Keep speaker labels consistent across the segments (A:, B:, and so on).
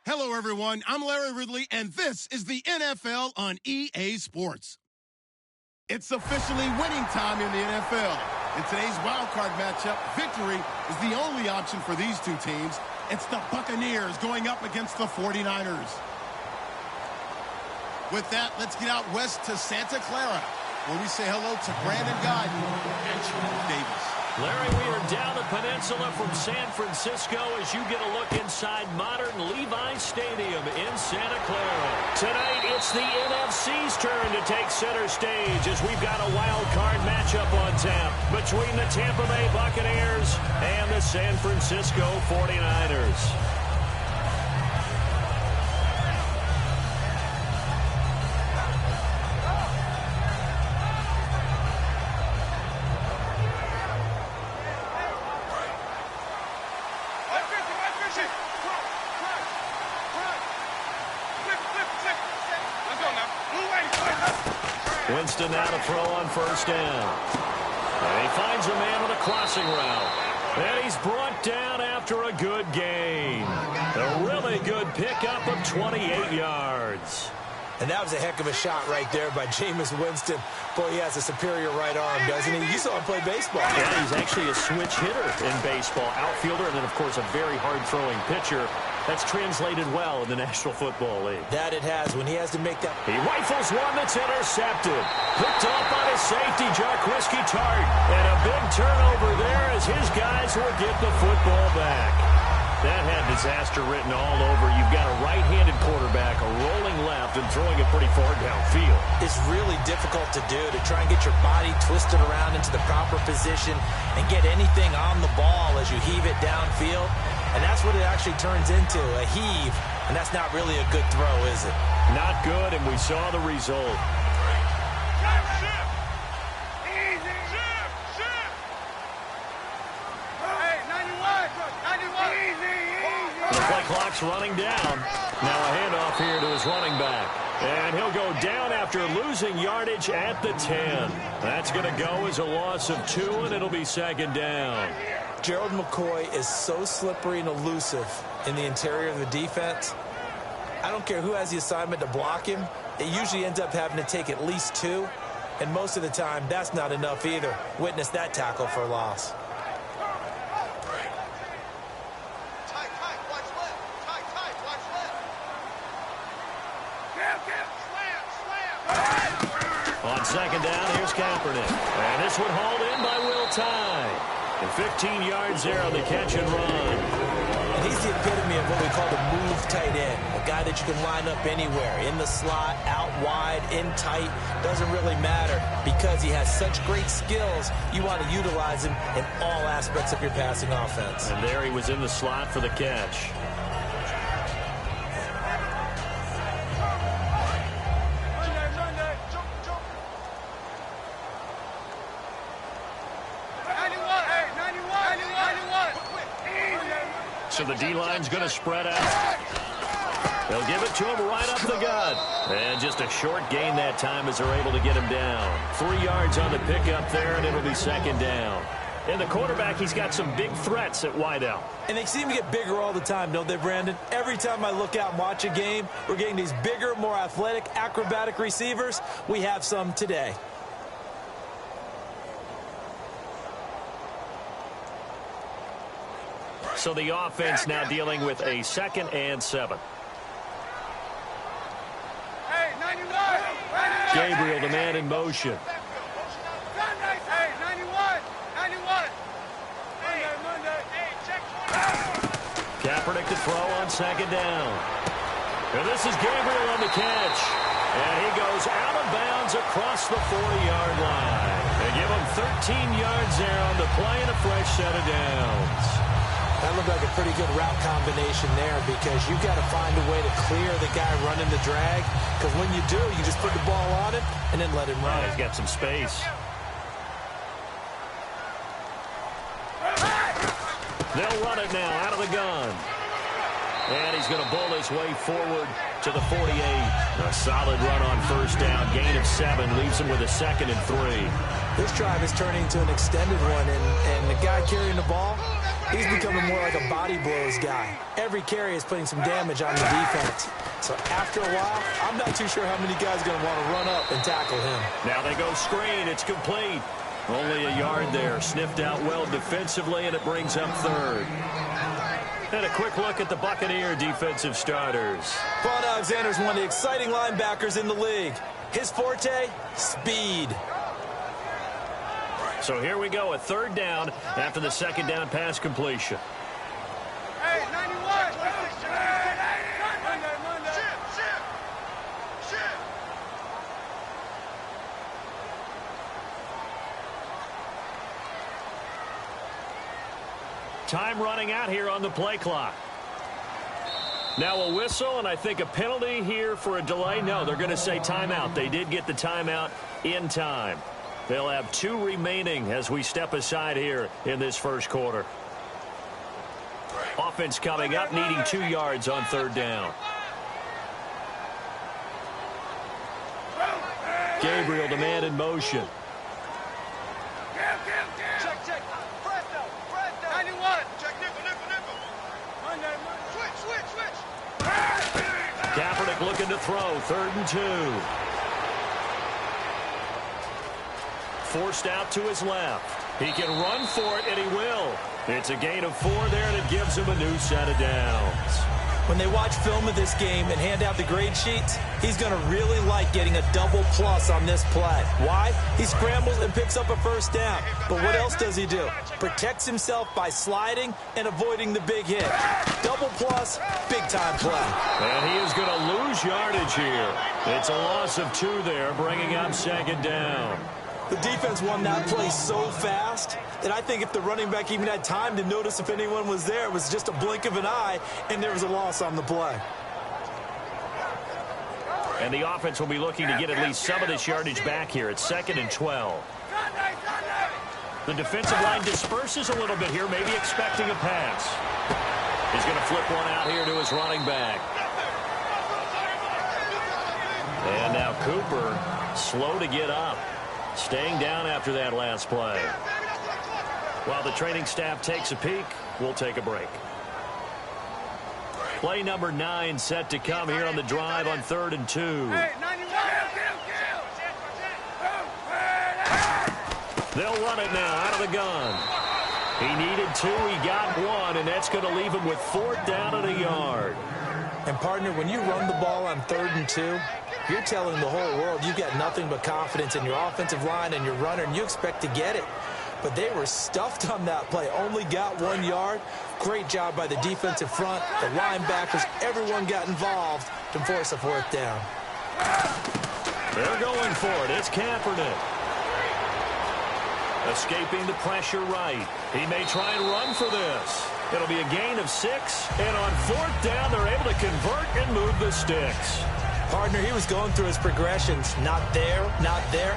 A: Hello, everyone. I'm Larry Ridley, and this is the NFL on EA Sports. It's officially winning time in the NFL. In today's wildcard matchup, victory is the only option for these two teams. It's the Buccaneers going up against the 49ers. With that, let's get out west to Santa Clara, where we say hello to Brandon Godden and Charles Davis.
B: Larry, we are down the peninsula from San Francisco as you get a look inside modern Levi Stadium in Santa Clara. Tonight, it's the NFC's turn to take center stage as we've got a wild card matchup on tap between the Tampa Bay Buccaneers and the San Francisco 49ers. Winston now to throw on first down. And he finds a man on a crossing route. And he's brought down after a good gain. A really good pickup of 28 yards.
C: And that was a heck of a shot right there by Jameis Winston. Boy, he has a superior right arm, doesn't he? You saw him play baseball.
B: Yeah, he's actually a switch hitter in baseball. Outfielder and then, of course, a very hard-throwing pitcher. That's translated well in the National Football League.
C: That it has when he has to make that.
B: He rifles one that's intercepted. Picked off by his safety, Jarquiski Tart. And a big turnover there as his guys will get the football back. That had disaster written all over. You've got a right-handed quarterback, a rolling left, and throwing it pretty far downfield.
C: It's really difficult to do, to try and get your body twisted around into the proper position and get anything on the ball as you heave it downfield. And that's what it actually turns into, a heave. And that's not really a good throw, is it?
B: Not good, and we saw the result. The play clock's running down. Now a handoff here to his running back. And he'll go down after losing yardage at the 10. That's going to go as a loss of 2, and it'll be second down.
C: Gerald McCoy is so slippery and elusive in the interior of the defense. I don't care who has the assignment to block him. It usually ends up having to take at least 2. And most of the time, that's not enough either. Witness that tackle for a loss.
B: On second down, here's Kaepernick. And this one hauled in by Will Tye. And 15 yards there on the catch and run.
C: And he's the epitome of what we call the move tight end. A guy that you can line up anywhere. In the slot, out wide, in tight. Doesn't really matter. Because he has such great skills, you want to utilize him in all aspects of your passing offense.
B: And there he was in the slot for the catch. So the D-line's going to spread out. They'll give it to him right up the gut. And just a short gain that time as they're able to get him down. 3 yards on the pickup there, and it'll be second down. And the quarterback, he's got some big threats at wideout.
C: And they seem to get bigger all the time, don't they, Brandon? Every time I look out and watch a game, we're getting these bigger, more athletic, acrobatic receivers. We have some today.
B: So the offense now dealing with a 2nd and 7. Gabriel, the man in motion. Kaepernick to throw on second down. And this is Gabriel on the catch. And he goes out of bounds across the 40-yard line. They give him 13 yards there on the play and a fresh set of downs.
C: That looked like a pretty good route combination there because you've got to find a way to clear the guy running the drag. Because when you do, you just put the ball on him and then let him run.
B: Yeah, he's got some space. They'll run it now out of the gun. And he's going to bull his way forward to the 48. A solid run on first down. Gain of 7 leaves him with a 2nd and 3.
C: This drive is turning into an extended one, and the guy carrying the ball, he's becoming more like a body blows guy. Every carry is putting some damage on the defense. So after a while, I'm not too sure how many guys are going to want to run up and tackle him.
B: Now they go screen. It's complete. Only a yard there. Sniffed out well defensively, and it brings up third. And a quick look at the Buccaneer defensive starters.
C: Vaughn Alexander is one of the exciting linebackers in the league. His forte, speed.
B: So here we go, a third down after the second down pass completion.
D: Hey, 91.
B: Time running out here on the play clock. Now a whistle, and I think a penalty here for a delay. No, they're going to say timeout. They did get the timeout in time. They'll have 2 remaining as we step aside here in this first quarter. Offense coming up, needing 2 yards on third down. Gabriel, the man in motion.
D: Check. Presto. 91. Check nickel. Switch.
B: Kaepernick looking to throw, 3rd and 2. Forced out to his left. He can run for it, and he will. It's a gain of 4 there, and it gives him a new set of downs.
C: When they watch film of this game and hand out the grade sheets, he's going to really like getting a double plus on this play. Why? He scrambles and picks up a first down. But what else does he do? Protects himself by sliding and avoiding the big hit. Double plus, big-time play.
B: And he is going to lose yardage here. It's a loss of 2 there, bringing up second down.
C: The defense won that play so fast that I think if the running back even had time to notice if anyone was there, it was just a blink of an eye, and there was a loss on the play.
B: And the offense will be looking to get at least some of this yardage back here. It's 2nd and 12. The defensive line disperses a little bit here, maybe expecting a pass. He's going to flip one out here to his running back. And now Cooper, slow to get up. Staying down after that last play. While the training staff takes a peek, we'll take a break. Play number 9 set to come here on the drive on 3rd and 2. They'll run it now out of the gun. He needed 2, he got 1, and that's going to leave him with 4th down and a yard.
C: And, partner, when you run the ball on 3rd and 2, you're telling the whole world you've got nothing but confidence in your offensive line and your runner, and you expect to get it. But they were stuffed on that play, only got 1 yard. Great job by the defensive front, the linebackers, everyone got involved to force a 4th down.
B: They're going for it. It's Kaepernick. Escaping the pressure right. He may try and run for this. It'll be a gain of 6, and on 4th down, they're able to convert and move the sticks.
C: Partner, he was going through his progressions. Not there.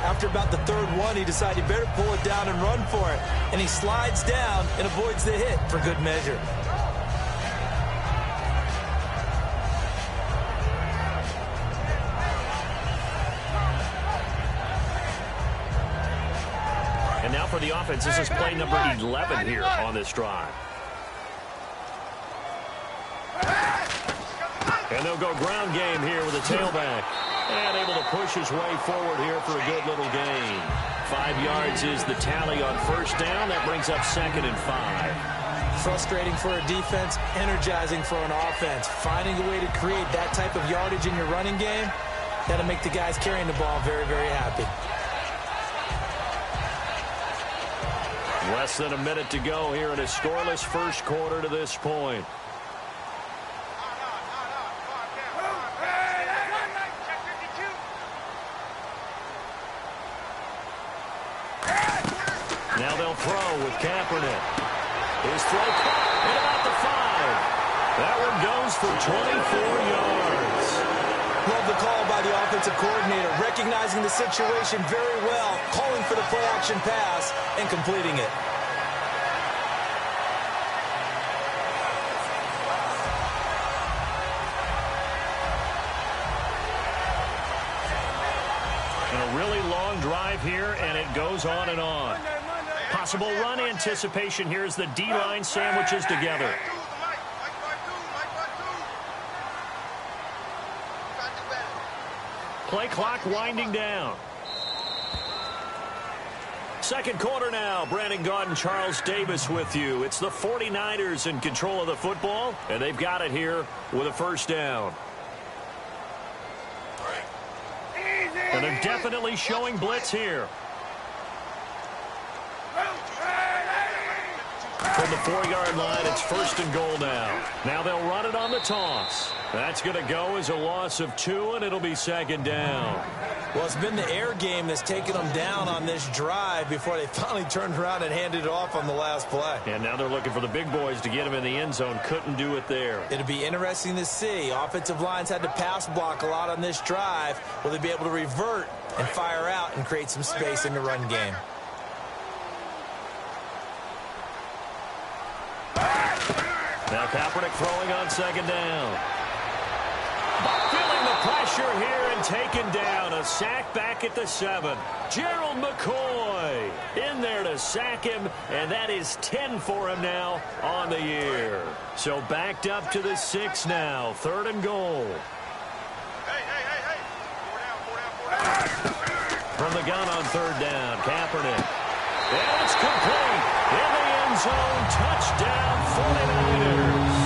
C: After about the 3rd one, he decided he better pull it down and run for it. And he slides down and avoids the hit for good measure.
B: And now for the offense, this is play number 11 here on this drive. And they'll go ground game here with a tailback. And able to push his way forward here for a good little gain. 5 yards is the tally on 1st down. That brings up 2nd and 5.
C: Frustrating for a defense, energizing for an offense. Finding a way to create that type of yardage in your running game, that'll make the guys carrying the ball very, very happy.
B: Less than a minute to go here in a scoreless first quarter to this point. Now they'll throw with Kaepernick. His throw caught at about the 5. That one goes for 24 yards.
C: Love the call by the offensive coordinator, recognizing the situation very well, calling for the play-action pass, and completing it.
B: And a really long long drive here, and it goes on and on. Possible run anticipation here as the D-line sandwiches together. Play clock winding down. Second quarter now. Brandon Gaudin, Charles Davis with you. It's the 49ers in control of the football, and they've got it here with a first down. And they're definitely showing blitz here. From the 4-yard line, it's first and goal now. Now they'll run it on the toss. That's going to go as a loss of 2, and it'll be second down.
C: Well, it's been the air game that's taken them down on this drive before they finally turned around and handed it off on the last play.
B: And now they're looking for the big boys to get him in the end zone. Couldn't do it there.
C: It'll be interesting to see. Offensive lines had to pass block a lot on this drive. Will they be able to revert and fire out and create some space in the run game?
B: Now Kaepernick throwing on second down. Feeling the pressure here and taken down. A sack back at the 7. Gerald McCoy in there to sack him, and that is 10 for him now on the year. So backed up to the 6 now. Third and goal.
D: Hey. 4 down.
B: From the gun on third down, Kaepernick. And it's complete. In the end zone, touchdown 49ers.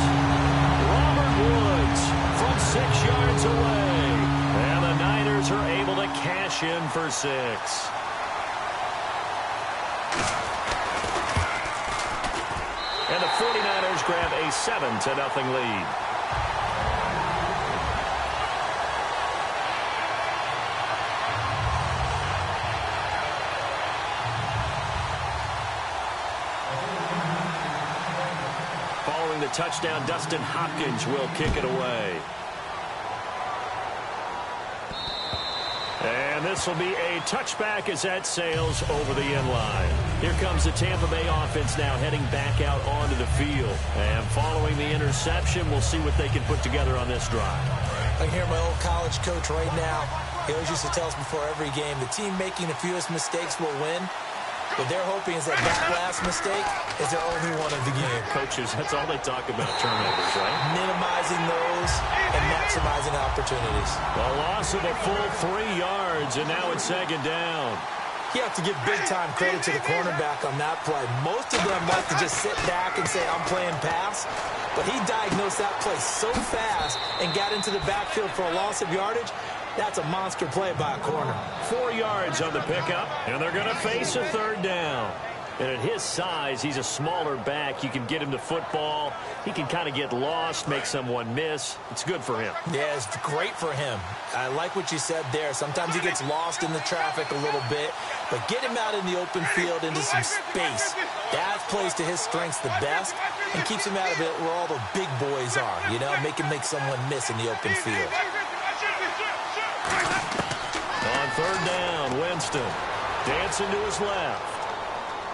B: Robert Woods from 6 yards away. And the Niners are able to cash in for 6. And the 49ers grab a 7-0 lead. Following the touchdown, Dustin Hopkins will kick it away. And this will be a touchback as that sails over the end line. Here comes the Tampa Bay offense now heading back out onto the field. And following the interception, we'll see what they can put together on this drive.
C: I hear my old college coach right now. He always used to tell us before every game, the team making the fewest mistakes will win. What they're hoping is that last mistake is their only one of the game.
B: Coaches, that's all they talk about, turnovers, right?
C: Minimizing those and maximizing opportunities.
B: A loss of a full 3 yards, and now it's second down.
C: You have to give big-time credit to the cornerback on that play. Most of them like to just sit back and say, I'm playing pass. But he diagnosed that play so fast and got into the backfield for a loss of yardage. That's a monster play by a corner.
B: 4 yards on the pickup, and they're going to face a third down. And at his size, he's a smaller back. You can get him the football. He can kind of get lost, make someone miss. It's good for him.
C: Yeah, it's great for him. I like what you said there. Sometimes he gets lost in the traffic a little bit, but get him out in the open field into some space. That plays to his strengths the best and keeps him out of it where all the big boys are, you know, make him make someone miss in the open field.
B: On third down, Winston dancing to his left.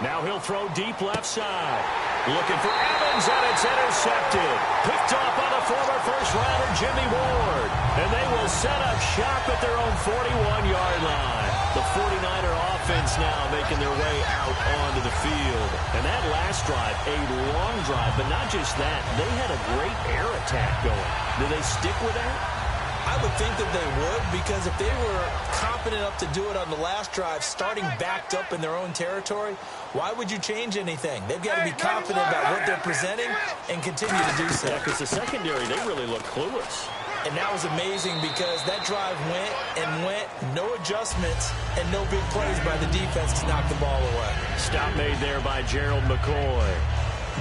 B: Now he'll throw deep left side. Looking for Evans, and it's intercepted. Picked off by the former first-rounder Jimmy Ward. And they will set up shop at their own 41-yard line. The 49er offense now making their way out onto the field. And that last drive, a long drive, but not just that. They had a great air attack going. Do they stick with that?
C: I would think that they would, because if they were confident enough to do it on the last drive, starting backed up in their own territory, why would you change anything? They've got to be confident about what they're presenting and continue to do so.
B: Yeah, because the secondary, they really look clueless.
C: And that was amazing because that drive went and went, no adjustments, and no big plays by the defense to knock the ball away.
B: Stop made there by Gerald McCoy.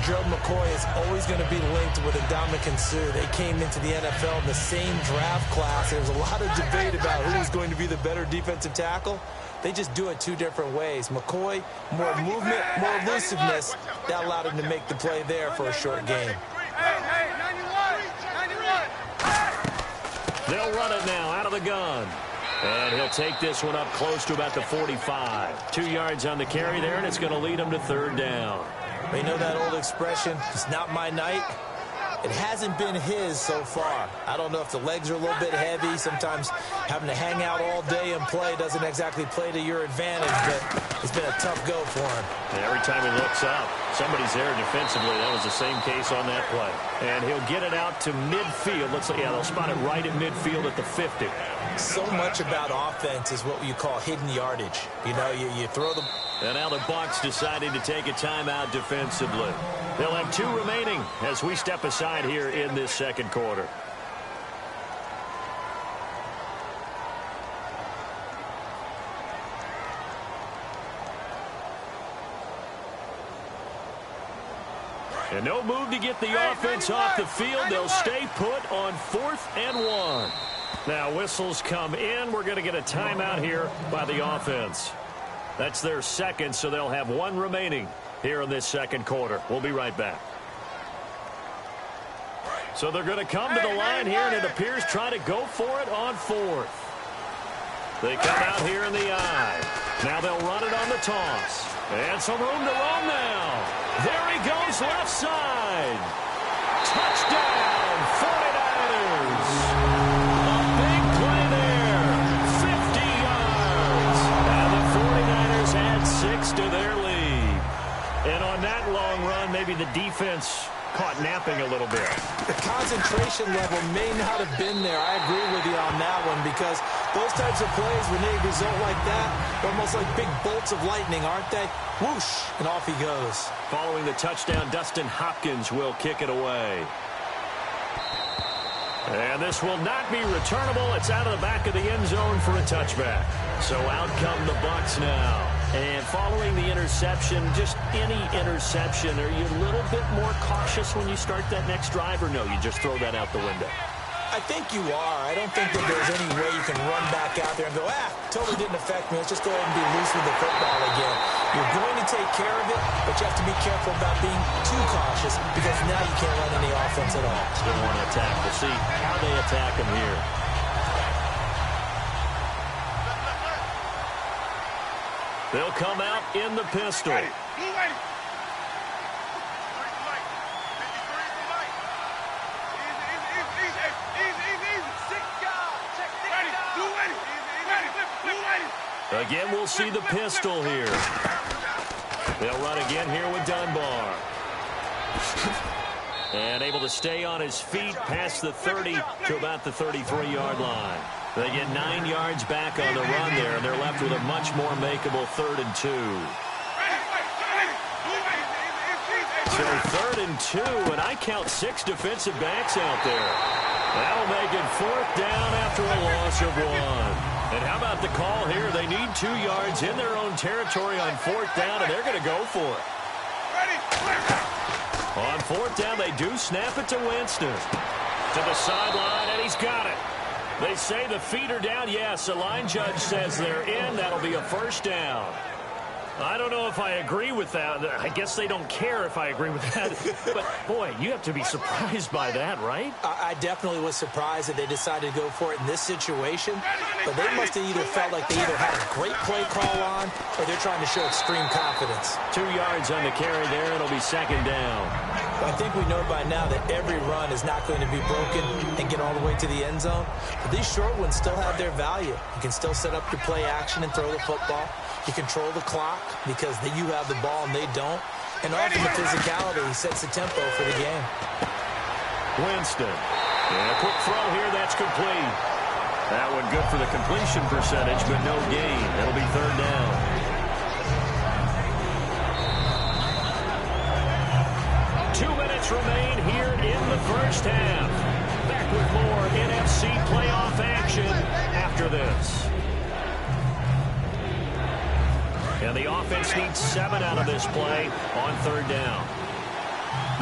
C: Gerald McCoy is always going to be linked with Ndamukong Suh. They came into the NFL in the same draft class. There was a lot of debate about who was going to be the better defensive tackle. They just do it two different ways. McCoy, more movement, more elusiveness. That allowed him to make the play there for a short game.
D: Hey, 91.
B: They'll run it now out of the gun. And he'll take this one up close to about the 45. 2 yards on the carry there, and it's going to lead him to third down.
C: You know that old expression, it's not my night? It hasn't been his so far. I don't know if the legs are a little bit heavy. Sometimes having to hang out all day and play doesn't exactly play to your advantage, but it's been a tough go for him.
B: And every time he looks up, somebody's there defensively. That was the same case on that play. And he'll get it out to midfield. Yeah, they'll spot it right at midfield at the 50.
C: So much about offense is what you call hidden yardage. You know, you throw the...
B: And now the Bucs deciding to take a timeout defensively. They'll have 2 remaining as we step aside here in this second quarter. And no move to get the offense off the field. They'll stay put on 4th and 1. Now whistles come in. We're going to get a timeout here by the offense. That's their second, so they'll have 1 remaining here in this second quarter. We'll be right back. So they're going to come to the line here, and it appears try to go for it on 4th. They come out here in the eye. Now they'll run it on the toss. And some room to roam now. There he goes left side. Touchdown, 49ers. A big play there. 50 yards. And the 49ers add 6 to their lead. And on that long run, maybe the defense caught napping a little bit.
C: The concentration level may not have been there. I agree with you on that one, because those types of plays, when they result like that, they're almost like big bolts of lightning, aren't they? Whoosh, and off he goes.
B: Following the touchdown, Dustin Hopkins will kick it away. And this will not be returnable. It's out of the back of the end zone for a touchback. So out come the Bucs now. And following the interception, just any interception, are you a little bit more cautious when you start that next drive, or no, you just throw that out the window?
C: I think you are. I don't think that there's any way you can run back out there and go, totally didn't affect me. Let's just go ahead and be loose with the football again. You're going to take care of it, but you have to be careful about being too cautious, because now you can't run any offense at all.
B: Still want to attack. We'll see how they attack him here. They'll come out in the pistol. Again, we'll see the pistol here. They'll run again here with Dunbar. And able to stay on his feet past the 30 to about the 33-yard line. They get 9 yards back on the run there, and they're left with a much more makeable 3rd and 2. So 3rd and 2, and I count 6 defensive backs out there. That'll make it 4th down after a loss of 1. And how about the call here? They need 2 yards in their own territory on 4th down, and they're going to go for it. On 4th down, they do snap it to Winston. To the sideline, and he's got it. They say the feet are down. Yes, the line judge says they're in. That'll be a 1st down. I don't know if I agree with that. I guess they don't care if I agree with that. But, boy, you have to be surprised by that, right?
C: I definitely was surprised that they decided to go for it in this situation. But they must have either felt like they either had a great play call on, or they're trying to show extreme confidence.
B: 2 yards on the carry there. It'll be 2nd down.
C: I think we know by now that every run is not going to be broken and get all the way to the end zone. But these short ones still have their value. You can still set up your play action and throw the football. You control the clock because you have the ball and they don't. And often the physicality sets the tempo for the game.
B: Winston. And a quick throw here. That's complete. That one good for the completion percentage, but no gain. It'll be 3rd down. Remain here in the first half. Back with more NFC playoff action after this. And the offense needs 7 out of this play on 3rd down.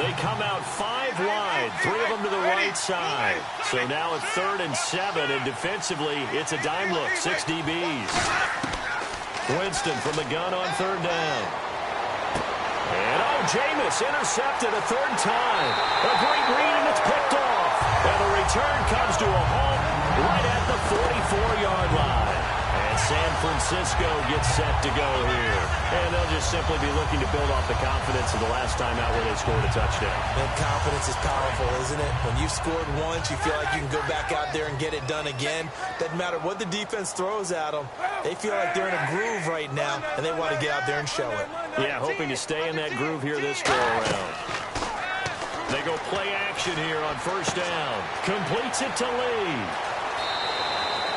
B: They come out 5 wide, 3 of them to the right side. So now it's 3rd and 7, and defensively, it's a dime look, 6 DBs. Winston from the gun on 3rd down. And, Jameis intercepted a 3rd time. A great read, and it's picked off. And the return comes to a halt right at the 44-yard line. And San Francisco gets set to go here. And they'll just simply be looking to build off the confidence of the last time out where they scored a touchdown.
C: And confidence is powerful, isn't it? When you've scored once, you feel like you can go back out there and get it done again. Doesn't matter what the defense throws at them. They feel like they're in a groove right now, and they want to get out there and show it.
B: Yeah, hoping to stay in that groove here this go-around. They go play action here on first down. Completes it to Lee.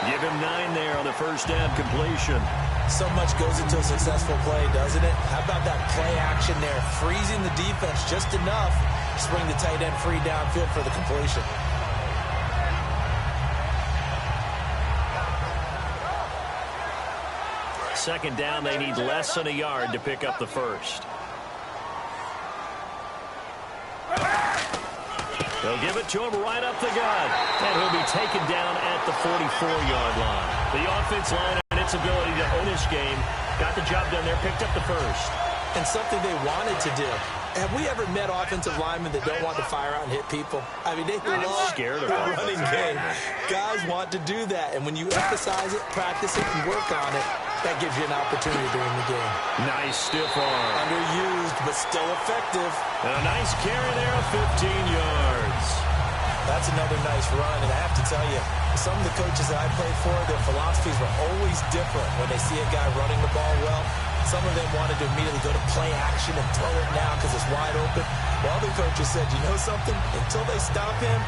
B: Give him 9 there on the first down completion.
C: So much goes into a successful play, doesn't it? How about that play action there? Freezing the defense just enough to swing the tight end free downfield for the completion.
B: Second down, they need less than a yard to pick up the first. They'll give it to him right up the gut. And he'll be taken down at the 44-yard line. The offense line and its ability to own this game got the job done there, picked up the first.
C: And something they wanted to do. Have we ever met offensive linemen that don't want to fire out and hit people? I mean, they love
B: scared of
C: the running game. Guys want to do that. And when you emphasize it, practice it, and work on it, that gives you an opportunity during the game.
B: Nice stiff arm.
C: Underused, but still effective.
B: And a nice carry there of 15 yards.
C: That's another nice run. And I have to tell you, some of the coaches that I played for, their philosophies were always different when they see a guy running the ball well. Some of them wanted to immediately go to play action and throw it now because it's wide open. While other coaches said, you know something? Until they stop him,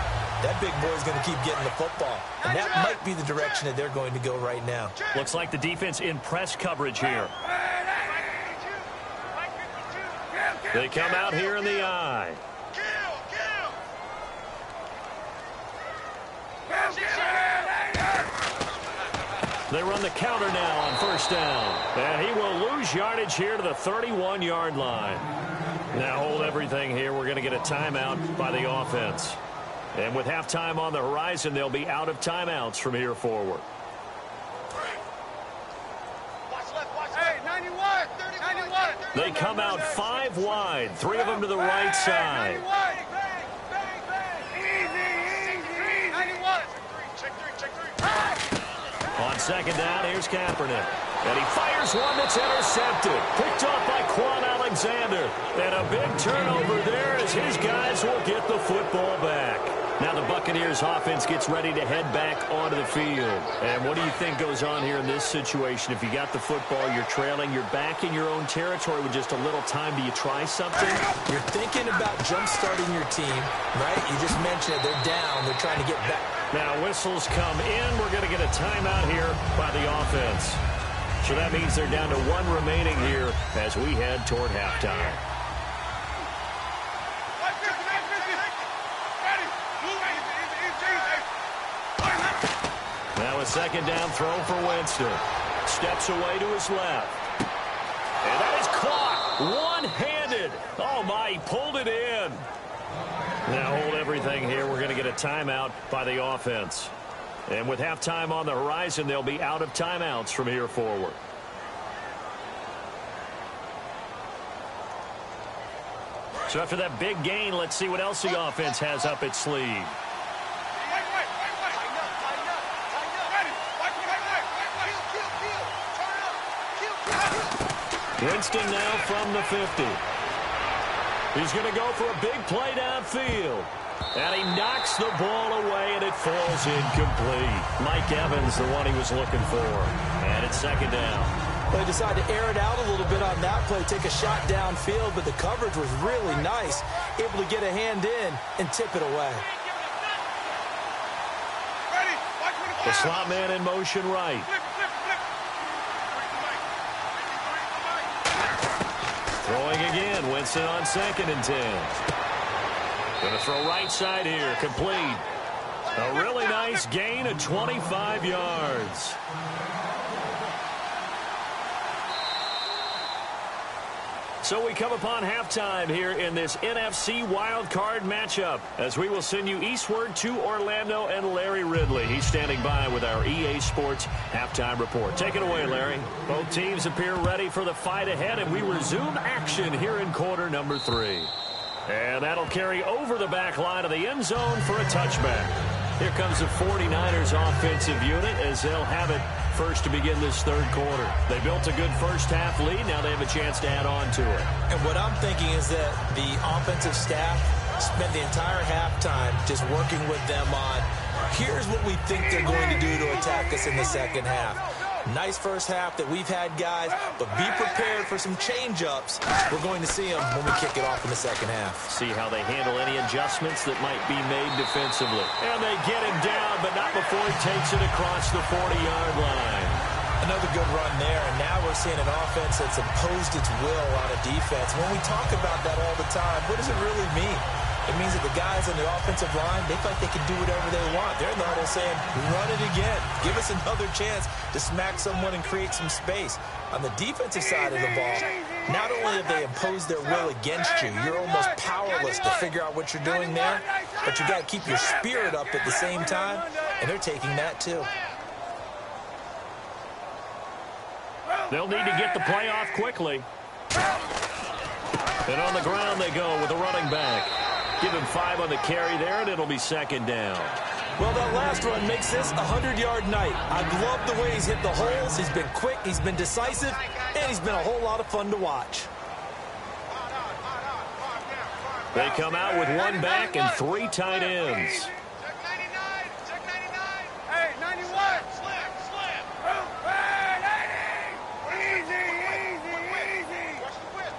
C: that big boy's going to keep getting the football. And that might be the direction that they're going to go right now.
B: Looks like the defense in press coverage here. They come out here in the eye. They run the counter now on first down. And he will lose yardage here to the 31-yard line. Now hold everything here. We're going to get a timeout by the offense. And with halftime on the horizon, they'll be out of timeouts from here forward. They come out 5 wide, 3 of them to the right side. On second down, here's Kaepernick. And he fires one that's intercepted. Picked off by Quan Alexander. And a big turnover there as his guys will get the football back. Now the Buccaneers offense gets ready to head back onto the field. And what do you think goes on here in this situation? If you got the football, you're trailing, you're back in your own territory with just a little time. Do you try something?
C: You're thinking about jump-starting your team, right? You just mentioned it. They're down. They're trying to get back.
B: Now whistles come in. We're going to get a timeout here by the offense. So that means they're down to 1 remaining here as we head toward halftime. Now a second down throw for Winston. Steps away to his left. And that is caught one-handed. Oh, my, he pulled it in. Now hold everything here. We're going to get a timeout by the offense. And with halftime on the horizon, they'll be out of timeouts from here forward. So after that big gain, let's see what else the offense has up its sleeve. Winston now from the 50. He's going to go for a big play downfield. And he knocks the ball away, and it falls incomplete. Mike Evans, the one he was looking for. And it's second down.
C: They decided to air it out a little bit on that play, take a shot downfield, but the coverage was really nice. Able to get a hand in and tip it away.
B: The slot man in motion right. Throwing again, Winston on 2nd and 10. Going to throw right side here, complete. A really nice gain of 25 yards. So we come upon halftime here in this NFC Wildcard matchup as we will send you eastward to Orlando and Larry Ridley. He's standing by with our EA Sports halftime report. Take it away, Larry. Both teams appear ready for the fight ahead, and we resume action here in quarter number 3. And that'll carry over the back line of the end zone for a touchback. Here comes the 49ers offensive unit as they'll have it first to begin this third quarter. They built a good first-half lead. Now they have a chance to add on to it.
C: And what I'm thinking is that the offensive staff spent the entire halftime just working with them on, here's what we think they're going to do to attack us in the second half. Nice first half that we've had, guys, but be prepared for some change-ups. We're going to see them when we kick it off in the second half.
B: See how they handle any adjustments that might be made defensively. And they get him down, but not before he takes it across the 40-yard line.
C: Another good run there, and now we're seeing an offense that's imposed its will on a defense. When we talk about that all the time, what does it really mean? It means that the guys on the offensive line, they feel like they can do whatever they want. They're in the huddle saying, run it again. Give us another chance to smack someone and create some space. On the defensive side of the ball, not only have they imposed their will against you, you're almost powerless to figure out what you're doing there, but you got to keep your spirit up at the same time, and they're taking that too.
B: They'll need to get the play off quickly. And on the ground they go with a running back. Give him 5 on the carry there, and it'll be second down.
C: Well, that last run makes this a 100-yard night. I love the way he's hit the holes. He's been quick, he's been decisive, and he's been a whole lot of fun to watch.
B: They come out with 1 back and 3 tight ends.
D: Check 99. Check 99. Hey, 91. Slip, slip. Hey, 90. Easy, easy, easy. Watch the whip.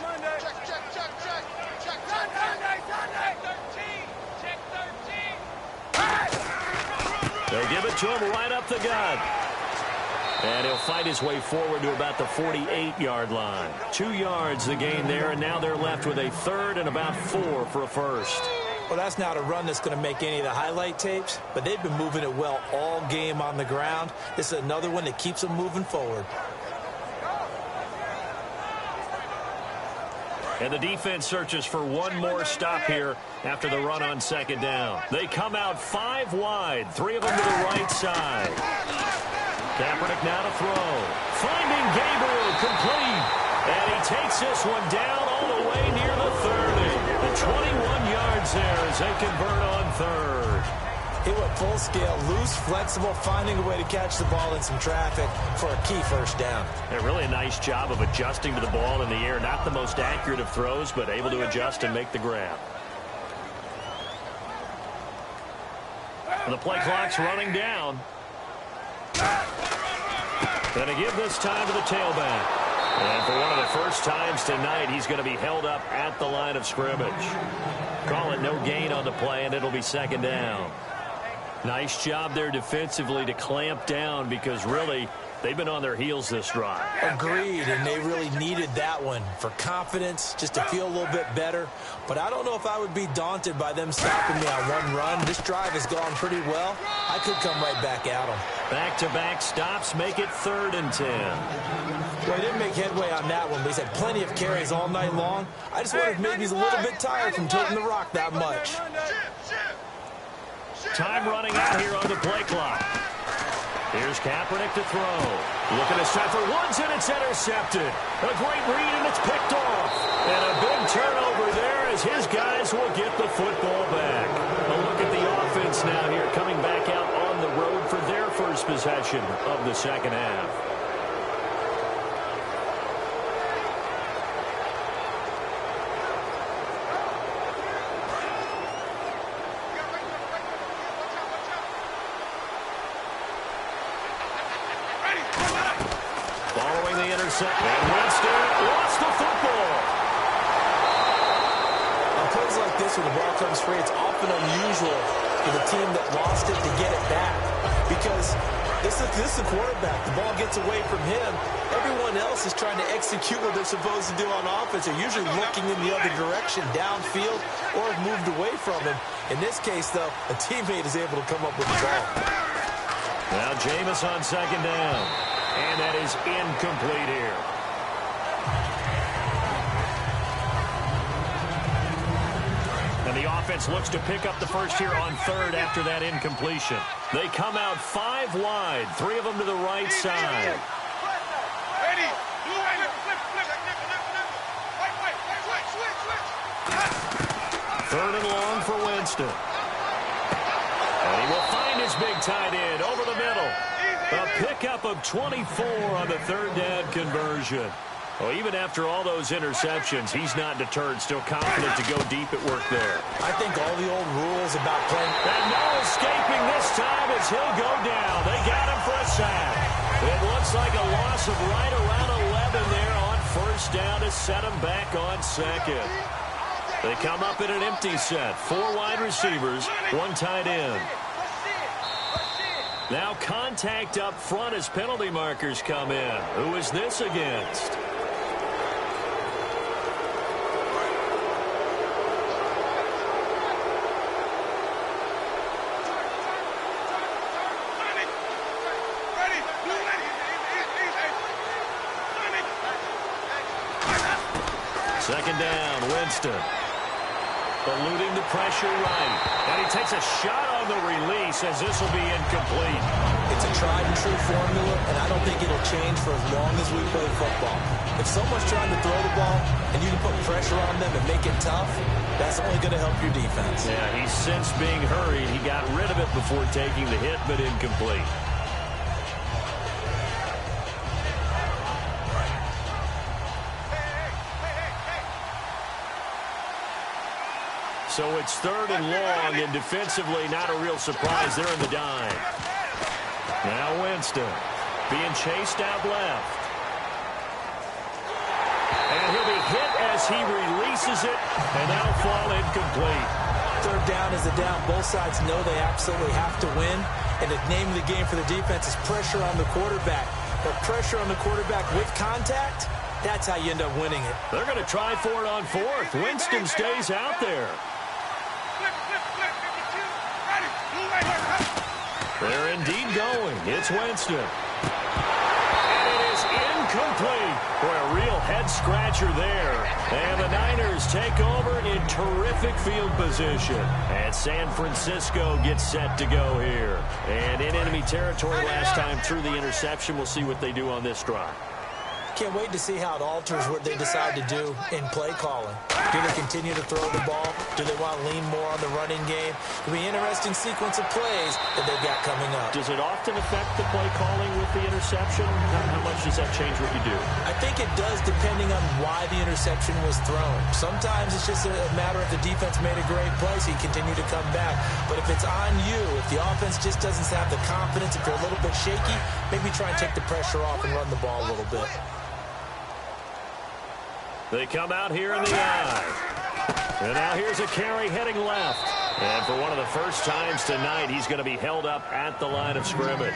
D: Monday. Check, check, check, check. Check, check. Sunday. 13. Check 13.
B: They give it to him right up the gut. And he'll fight his way forward to about the 48-yard line. 2 yards the gain there, and now they're left with a third and about 4 for a first.
C: Well, that's not a run that's going to make any of the highlight tapes, but they've been moving it well all game on the ground. This is another one that keeps them moving forward.
B: And the defense searches for one more stop here after the run on second down. They come out 5 wide, 3 of them to the right side. Kaepernick now to throw. Finding Gabriel, complete. And he takes this one down all the way near the 30. The 21 yards there as they convert on third.
C: He went full scale, loose, flexible, finding a way to catch the ball in some traffic for a key first down.
B: Really a nice job of adjusting to the ball in the air. Not the most accurate of throws, but able to adjust and make the grab. And the play clock's running down. And to give this time to the tailback. And for one of the first times tonight, he's going to be held up at the line of scrimmage. Call it no gain on the play, and it'll be second down. Nice job there defensively to clamp down because really they've been on their heels this drive.
C: Agreed, and they really needed that one for confidence, just to feel a little bit better. But I don't know if I would be daunted by them stopping me on one run. This drive has gone pretty well. I could come right back at them.
B: Back-to-back stops make it 3rd and 10.
C: Well, he didn't make headway on that one, but he's had plenty of carries all night long. I just wonder if maybe he's a little bit tired from toting the rock that much.
B: Time running out here on the play clock. Here's Kaepernick to throw. Looking to set for Woods, and it's intercepted. A great read, and it's picked off. And a big turnover there as his guys will get the football back. A look at the offense now here, coming back out on the road for their first possession of the second half. And Winston lost the football.
C: On plays like this, when the ball comes free, it's often unusual for the team that lost it to get it back. Because this is the quarterback. The ball gets away from him. Everyone else is trying to execute what they're supposed to do on offense. They're usually looking in the other direction, downfield, or have moved away from him. In this case, though, a teammate is able to come up with the ball.
B: Now Jameis on second down. And that is incomplete here. And the offense looks to pick up the first here on third after that incompletion. They come out 5 wide, 3 of them to the right side.
D: Ready. Flip.
B: 3rd and long for Winston. And he will find his big tight end over the middle. A pickup of 24 on the third down conversion. Well, even after all those interceptions, he's not deterred, still confident to go deep at work there.
C: I think all the old rules about playing...
B: And no escaping this time as he'll go down. They got him for a sack. It looks like a loss of right around 11 there on first down to set him back on second. They come up in an empty set. 4 wide receivers, 1 tight end. Now contact up front as penalty markers come in. Who is this against? Second down, Winston. Eluding the pressure right. And he takes a shot on the release as this will be incomplete.
C: It's a tried-and-true formula, and I don't think it'll change for as long as we play football. If someone's trying to throw the ball and you can put pressure on them and make it tough, that's only going to help your defense.
B: Yeah, he's since being hurried. He got rid of it before taking the hit, but incomplete. So it's third and long, and defensively not a real surprise. They're in the dime. Now Winston being chased out left. And he'll be hit as he releases it, and that'll fall incomplete.
C: Third down is a down. Both sides know they absolutely have to win, and the name of the game for the defense is pressure on the quarterback. But pressure on the quarterback with contact, that's how you end up winning it.
B: They're going to try for it on fourth. Winston stays out there. They're indeed going. It's Winston. And it is incomplete. Boy, a real head-scratcher there. And the Niners take over in terrific field position. And San Francisco gets set to go here. And in enemy territory last time through the interception. We'll see what they do on this drive.
C: Can't wait to see how it alters what they decide to do in play calling. Do they continue to throw the ball? Do they want to lean more on the running game? It'll be an interesting sequence of plays that they've got coming up.
B: Does it often affect the play calling with the interception? How much does that change what you do?
C: I think it does depending on why the interception was thrown. Sometimes it's just a matter of the defense made a great play, so you continue to come back. But if it's on you, if the offense just doesn't have the confidence, if you're a little bit shaky, maybe try and take the pressure off and run the ball a little bit.
B: They come out here in the eye. And now here's a carry heading left. And for one of the first times tonight, he's going to be held up at the line of scrimmage.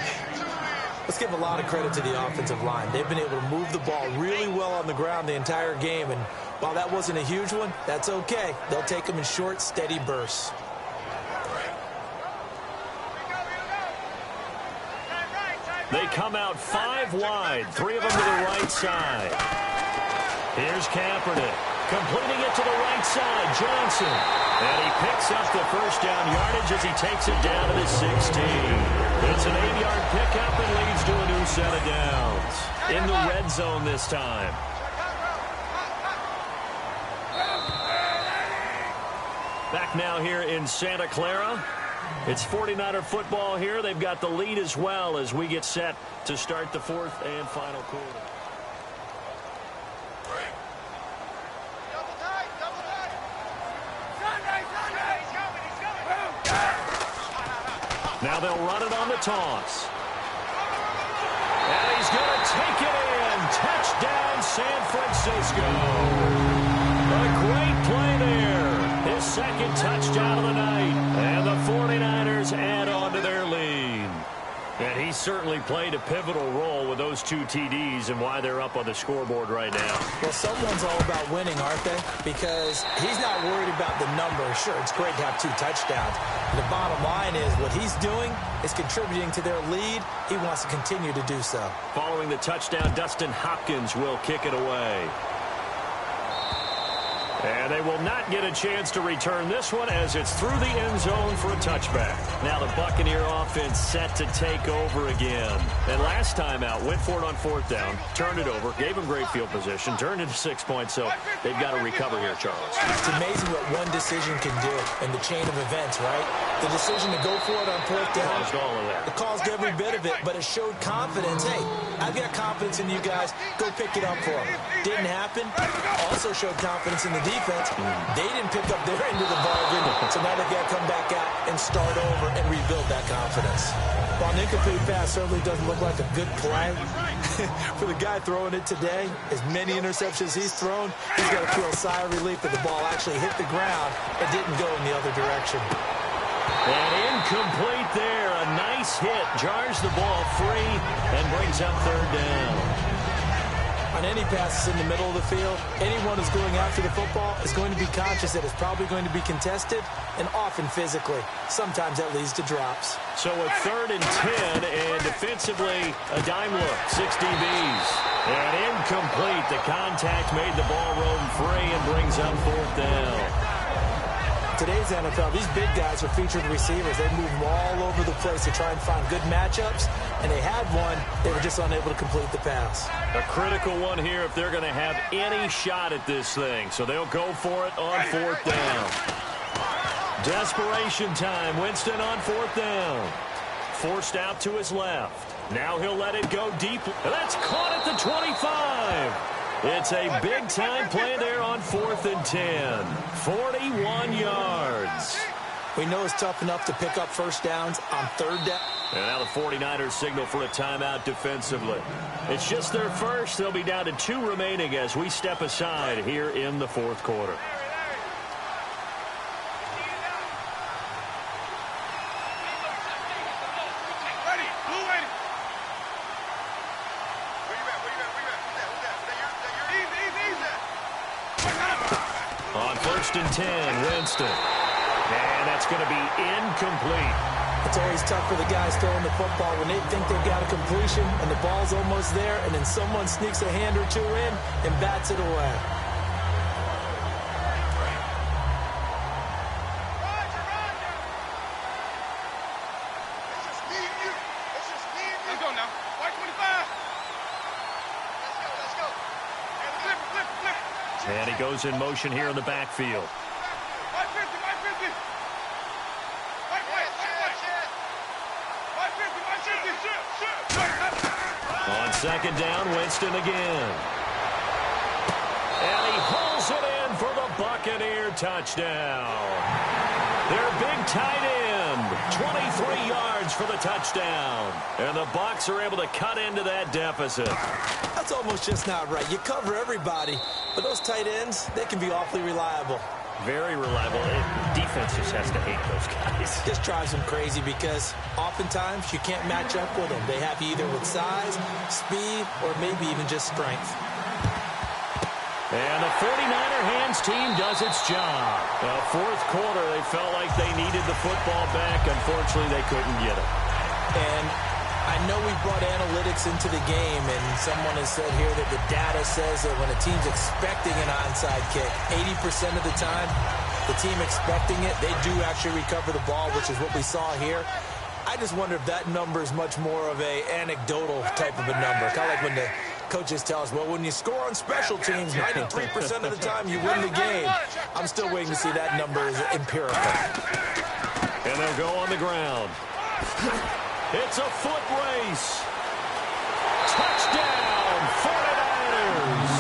C: Let's give a lot of credit to the offensive line. They've been able to move the ball really well on the ground the entire game. And while that wasn't a huge one, that's okay. They'll take them in short, steady bursts.
B: They come out 5 wide, 3 of them to the right side. Here's Kaepernick, completing it to the right side, Johnson. And he picks up the first down yardage as he takes it down to the 16. It's an 8-yard pickup and leads to a new set of downs. In the red zone this time. Back now here in Santa Clara. It's 49er football here. They've got the lead as well as we get set to start the fourth and final quarter. Now they'll run it on the toss. And he's going to take it in. Touchdown, San Francisco. A great play there. His second touchdown of the night. And the 49ers add on to their lead. And he certainly played a pivotal role with those 2 TDs and why they're up on the scoreboard right now.
C: Well, someone's all about winning, aren't they? Because he's not worried about the number. Sure, it's great to have 2 touchdowns. The bottom line is what he's doing is contributing to their lead. He wants to continue to do so.
B: Following the touchdown, Dustin Hopkins will kick it away. And they will not get a chance to return this one as it's through the end zone for a touchback. Now the Buccaneer offense set to take over again. And last time out, went for it on fourth down, turned it over, gave them great field position, turned it to 6 points, so they've got to recover here, Charles.
C: It's amazing what one decision can do in the chain of events, right? The decision to go for it on fourth down.
B: Caused all of that.
C: It caused every bit of it, but it showed confidence. Hey, I've got confidence in you guys. Go pick it up for them. Didn't happen. Also showed confidence in the defense. They didn't pick up their end of the bargain, so now they've got to come back out and start over and rebuild that confidence. While an incomplete pass certainly doesn't look like a good play, for the guy throwing it today, as many interceptions he's thrown, he's got to feel a sigh of relief that the ball actually hit the ground and didn't go in the other direction.
B: And incomplete there. A nice hit. Jars the ball free and brings up third down.
C: On any passes in the middle of the field, anyone who's going after the football is going to be conscious that it's probably going to be contested and often physically. Sometimes that leads to drops.
B: So a 3rd and 10, and defensively, a dime look. 6 DBs. And incomplete. The contact made the ball roam free and brings up fourth down.
C: Today's NFL, these big guys are featured receivers. They move them all over the place to try and find good matchups, and they had one. They were just unable to complete the pass.
B: A critical one here if they're going to have any shot at this thing. So they'll go for it on fourth down. Desperation time. Winston on fourth down. Forced out to his left. Now he'll let it go deep. That's caught at the 25. It's a big-time play there on 4th and 10. 41 yards.
C: We know it's tough enough to pick up first downs on third down.
B: And now the 49ers signal for a timeout defensively. It's just their first. They'll be down to 2 remaining as we step aside here in the fourth quarter. On 1st and 10, Winston. And that's going to be incomplete.
C: It's always tough for the guys throwing the football when they think they've got a completion and the ball's almost there, and then someone sneaks a hand or two in and bats it away.
D: Let's go now. White 25. Let's go. Flip.
B: And he goes in motion here in the backfield.
D: White 50.
B: On 2nd down, Winston again. And he pulls it in for the Buccaneer touchdown. Their big tight end, 23 yards for the touchdown. And the Bucs are able to cut into that deficit.
C: That's almost just not right. You cover everybody, but those tight ends, they can be awfully reliable.
B: Very reliable. Defense just has to hate those guys.
C: Just drives them crazy because oftentimes you can't match up with them. They have you either with size, speed, or maybe even just strength.
B: And the 49er hands team does its job. Fourth quarter, they felt like they needed the football back. Unfortunately, they couldn't get it.
C: And I know we brought analytics into the game, and someone has said here that the data says that when a team's expecting an onside kick, 80% of the time, the team expecting it, they do actually recover the ball, which is what we saw here. I just wonder if that number is much more of a anecdotal type of a number. Kind of like when the coaches tell us, well, when you score on special teams, 93% of the time you win the game. I'm still waiting to see that number is empirical.
B: And they'll go on the ground. It's a foot race. Touchdown, 49ers.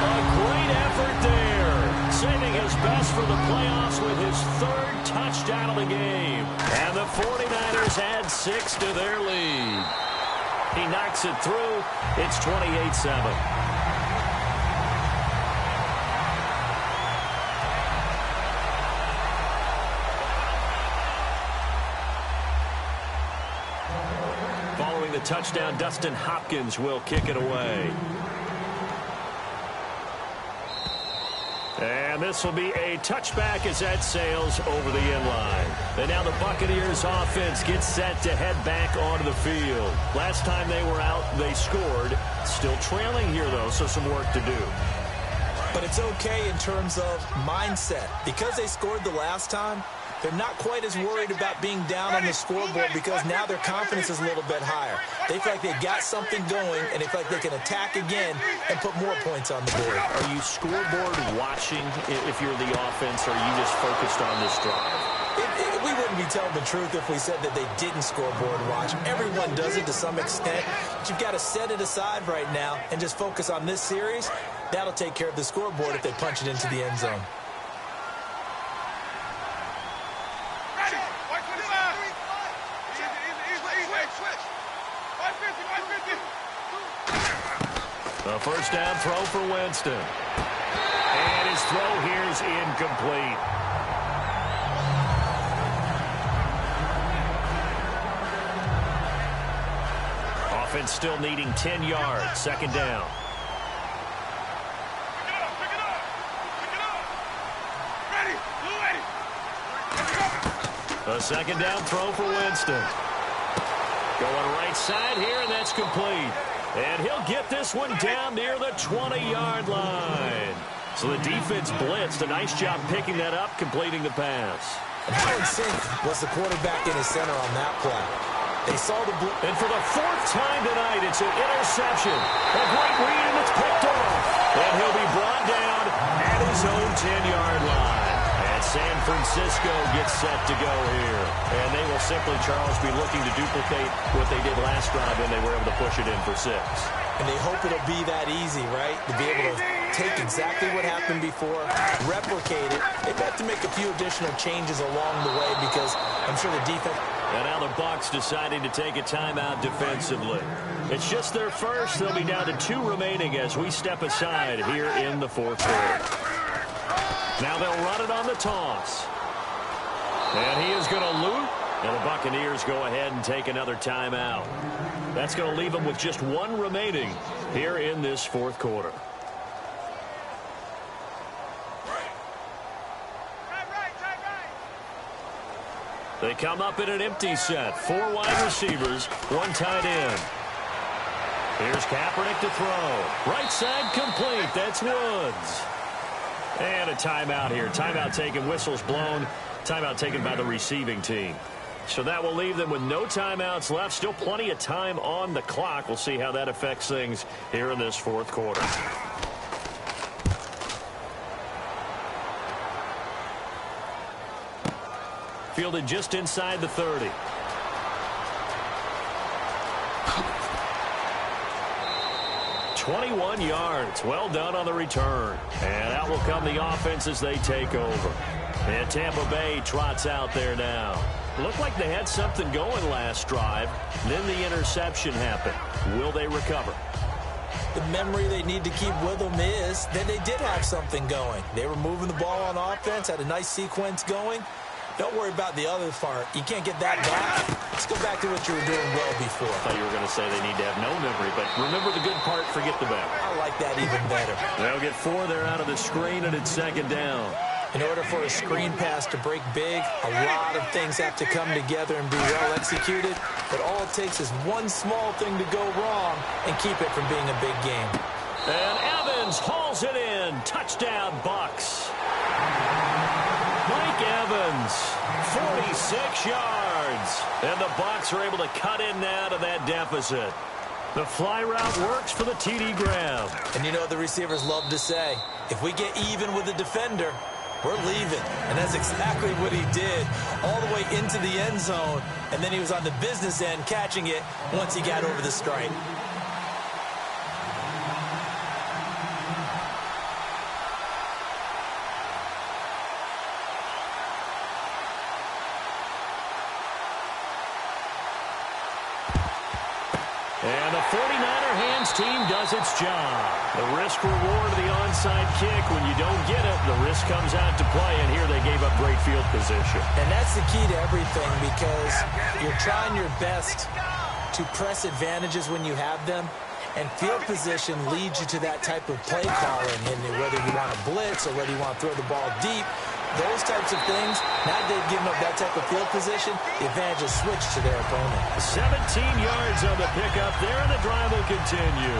B: A great effort there. Saving his best for the playoffs with his 3rd touchdown of the game. And the 49ers add 6 to their lead. He knocks it through. It's 28-7. Following the touchdown, Dustin Hopkins will kick it away. And this will be a touchback as that sails over the end line. And now the Buccaneers offense gets set to head back onto the field. Last time they were out, they scored. Still trailing here, though, so some work to do.
C: But it's okay in terms of mindset. Because they scored the last time, they're not quite as worried about being down on the scoreboard because now their confidence is a little bit higher. They feel like they've got something going, and they feel like they can attack again and put more points on the board.
B: Are you scoreboard watching if you're the offense, or are you just focused on this drive?
C: We wouldn't be telling the truth if we said that they didn't scoreboard watch. Everyone does it to some extent, but you've got to set it aside right now and just focus on this series. That'll take care of the scoreboard if they punch it into the end zone.
B: A first down throw for Winston. And his throw here is incomplete. Offense still needing 10 yards. Second down. A second down throw for Winston. Going right side here, and that's complete. And he'll get this one down near the 20-yard line. So the defense blitzed. A nice job picking that up, completing the pass.
C: And how in sync was the quarterback in his center on that play? They saw the blitz.
B: And for the fourth time tonight, it's an interception. A great read, and it's picked off. And he'll be brought down at his own 10-yard line. And San Francisco gets set to go here. And they will simply, Charles, be looking to duplicate what they did last drive when they were able to push it in for 6.
C: And they hope it'll be that easy, right? To be able to take exactly what happened before, replicate it. They've had to make a few additional changes along the way because I'm sure the defense...
B: And now the Bucs deciding to take a timeout defensively. It's just their first. They'll be down to 2 remaining as we step aside here in the fourth quarter. Now they'll run it on the toss. And he is going to loop. And the Buccaneers go ahead and take another timeout. That's going to leave them with just 1 remaining here in this fourth quarter. They come up in an empty set. 4 wide receivers, 1 tight end. Here's Kaepernick to throw. Right side complete. That's Woods. And a timeout here. Timeout taken, whistles blown. Timeout taken by the receiving team. So that will leave them with no timeouts left. Still plenty of time on the clock. We'll see how that affects things here in this fourth quarter. Fielded just inside the 30. "21 yards. Well done on the return. And out will come the offense as they take over. And Tampa Bay trots out there now. Looked like they had something going last drive. Then the interception happened. Will they recover?
C: The memory they need to keep with them is that they did have something going. They were moving the ball on offense, had a nice sequence going. Don't worry about the other part. You can't get that back. Let's go back to what you were doing well before.
B: I thought you were going to say they need to have no memory, but remember the good part, forget the bad.
C: I like that even better.
B: They'll get 4 there out of the screen, and it's second down.
C: In order for a screen pass to break big, a lot of things have to come together and be well executed. But all it takes is one small thing to go wrong and keep it from being a big game.
B: And Evans hauls it in. Touchdown, Bucs. Mike Evans, 46 yards. And the Bucs are able to cut in now to that deficit. The fly route works for the TD grab.
C: And you know the receivers love to say, if we get even with the defender, we're leaving. And that's exactly what he did, all the way into the end zone. And then he was on the business end catching it once he got over the stripe.
B: And the 49er hands team does its job. The risk reward of the onside kick. When you don't get it, the risk comes out to play. And here they gave up great field position.
C: And that's the key to everything because you're trying your best to press advantages when you have them. And field position leads you to that type of play calling. And whether you want to blitz or whether you want to throw the ball deep, those types of things, now that they've given up that type of field position, the advantage is switched to their opponent.
B: 17 yards on the pickup there, and the drive will continue.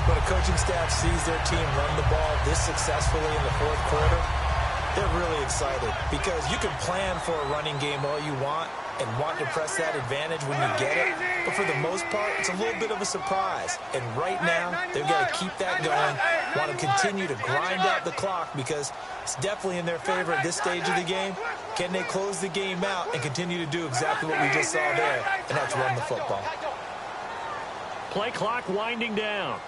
C: When a coaching staff sees their team run the ball this successfully in the fourth quarter, they're really excited because you can plan for a running game all you want and want to press that advantage when you get it. But for the most part, it's a little bit of a surprise. And right now, they've got to keep that going, want to continue to grind out the clock because it's definitely in their favor at this stage of the game. Can they close the game out and continue to do exactly what we just saw there, and that's run the football.
B: Play clock winding down.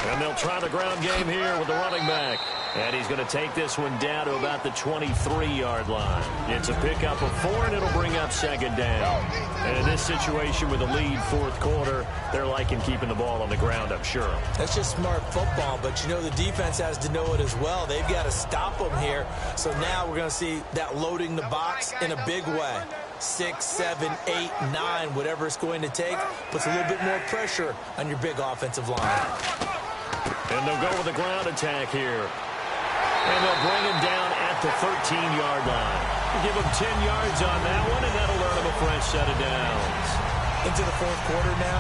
B: And they'll try the ground game here with the running back. And he's going to take this one down to about the 23-yard line. It's a pickup of 4, and it'll bring up second down. And in this situation with a lead fourth quarter, they're liking keeping the ball on the ground, I'm sure.
C: That's just smart football, but you know the defense has to know it as well. They've got to stop them here. So now we're going to see that loading the box in a big way. 6, 7, 8, 9, whatever it's going to take, puts a little bit more pressure on your big offensive line.
B: And they'll go with a ground attack here. And they'll bring him down at the 13-yard line. Give him 10 yards on that one, and that'll earn him a fresh set of downs.
C: Into the fourth quarter now,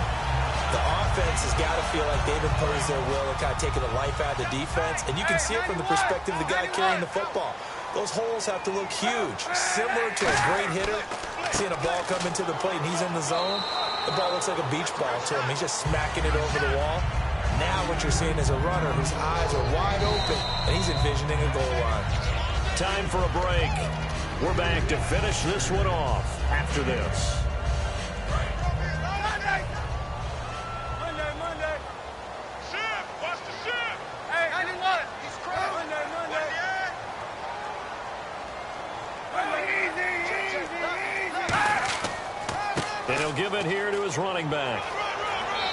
C: the offense has got to feel like they've imposed their will and kind of taken the life out of the defense. And you can see it from the perspective of the guy carrying the football. Those holes have to look huge, similar to a great hitter. Seeing a ball come into the plate and he's in the zone, the ball looks like a beach ball to him. He's just smacking it over the wall. Now what you're seeing is a runner whose eyes are wide open, and he's envisioning a goal line.
B: Time for a break. We're back to finish this one off after this.
D: Monday. Ship! Watch the ship! Hey, 91! He's crazy! Monday. Easy!
B: And he'll give it here to his running back.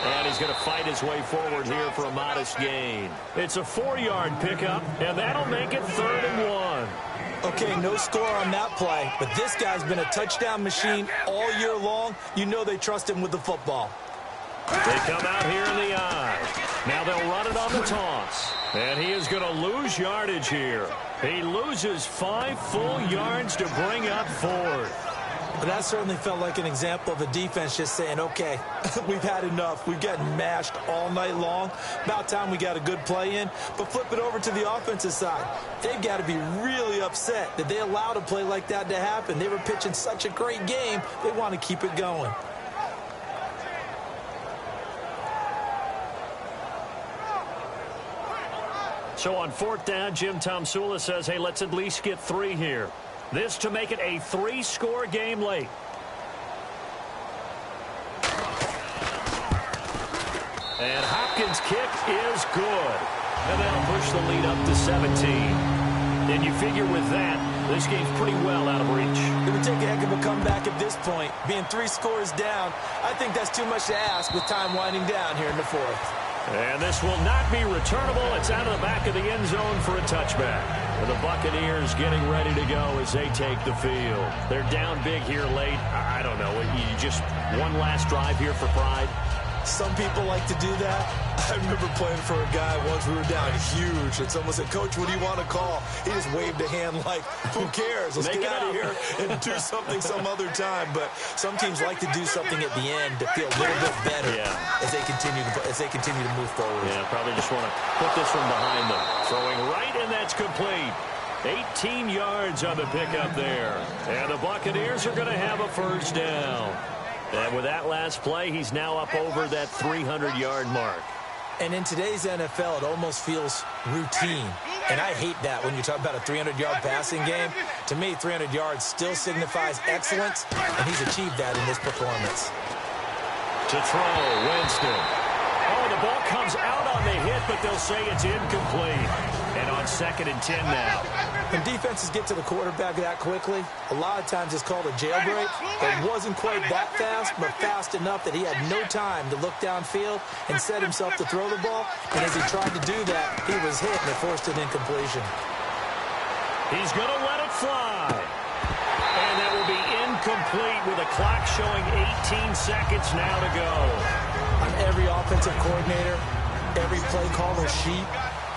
B: And he's going to fight his way forward here for a modest gain. It's a 4-yard pickup, and that'll make it 3rd and 1.
C: Okay, no score on that play, but this guy's been a touchdown machine all year long. You know they trust him with the football.
B: They come out here in the eye. Now they'll run it on the toss. And he is going to lose yardage here. He loses 5 full yards to bring up 4th.
C: But that certainly felt like an example of a defense just saying, okay, we've had enough. We've gotten mashed all night long. About time we got a good play in. But flip it over to the offensive side. They've got to be really upset that they allowed a play like that to happen. They were pitching such a great game. They want to keep it going.
B: So on 4th down, Jim Tomsula says, hey, let's at least get 3 here. This to make it a 3-score game late. And Hopkins' kick is good. And that'll push the lead up to 17. And you figure with that, this game's pretty well out of reach.
C: It would take a heck of a comeback at this point. Being 3 scores down, I think that's too much to ask with time winding down here in the 4th.
B: And this will not be returnable. It's out of the back of the end zone for a touchback. And the Buccaneers getting ready to go as they take the field. They're down big here late. I don't know. You just one last drive here for pride.
C: Some people like to do that. I remember playing for a guy once. We were down huge, and someone said, Coach, what do you want to call? He just waved a hand like, who cares? Let's get out of here and do something some other time. But some teams like to do something at the end to feel a little bit better as they continue to move forward.
B: Yeah, probably just want to put this one behind them. Throwing right, and that's complete. 18 yards on the pickup there. And the Buccaneers are going to have a first down. And with that last play, he's now up over that 300-yard mark.
C: And in today's NFL, it almost feels routine. And I hate that when you talk about a 300-yard passing game. To me, 300 yards still signifies excellence, and he's achieved that in this performance.
B: To throw, Winston. Oh, the ball comes out on the hit, but they'll say it's incomplete. And on 2nd and 10 now.
C: When defenses get to the quarterback that quickly, a lot of times it's called a jailbreak. It wasn't quite that fast, but fast enough that he had no time to look downfield and set himself to throw the ball. And as he tried to do that, he was hit and it forced an incompletion.
B: He's going to let it fly. And that will be incomplete with a clock showing 18 seconds now to go.
C: On every offensive coordinator, every play caller sheet,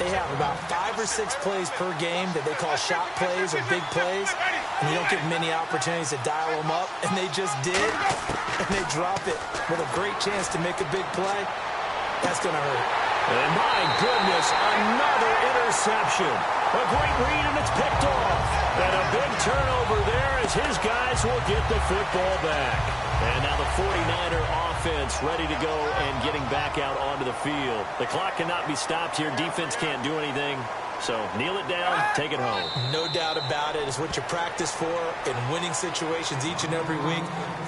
C: They have about 5 or 6 plays per game that they call shot plays or big plays, and you don't get many opportunities to dial them up, and they just did, and they drop it with a great chance to make a big play. That's going to hurt.
B: And my goodness, another interception. A great read, and it's picked off. And a big turnover there as his guys will get the football back. And now the 49er offense ready to go and getting back out onto the field. The clock cannot be stopped here. Defense can't do anything. So kneel it down, take it home.
C: No doubt about it. It's what you practice for in winning situations each and every week.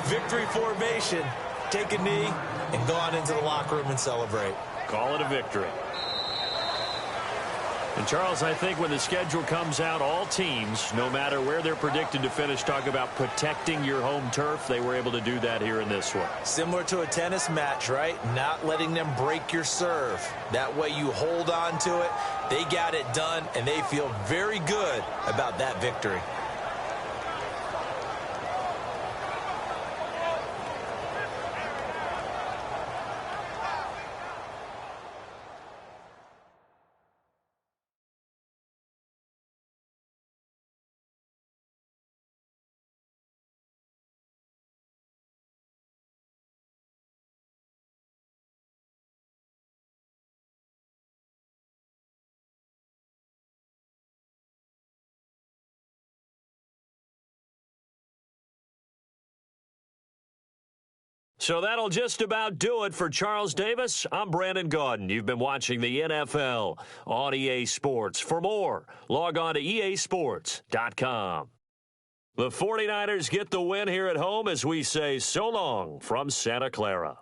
C: Victory formation. Take a knee and go on into the locker room and celebrate.
B: Call it a victory. And, Charles, I think when the schedule comes out, all teams, no matter where they're predicted to finish, talk about protecting your home turf. They were able to do that here in this one.
C: Similar to a tennis match, right? Not letting them break your serve. That way you hold on to it. They got it done, and they feel very good about that victory.
B: So that'll just about do it for Charles Davis. I'm Brandon Gaudin. You've been watching the NFL on EA Sports. For more, log on to easports.com. The 49ers get the win here at home as we say so long from Santa Clara.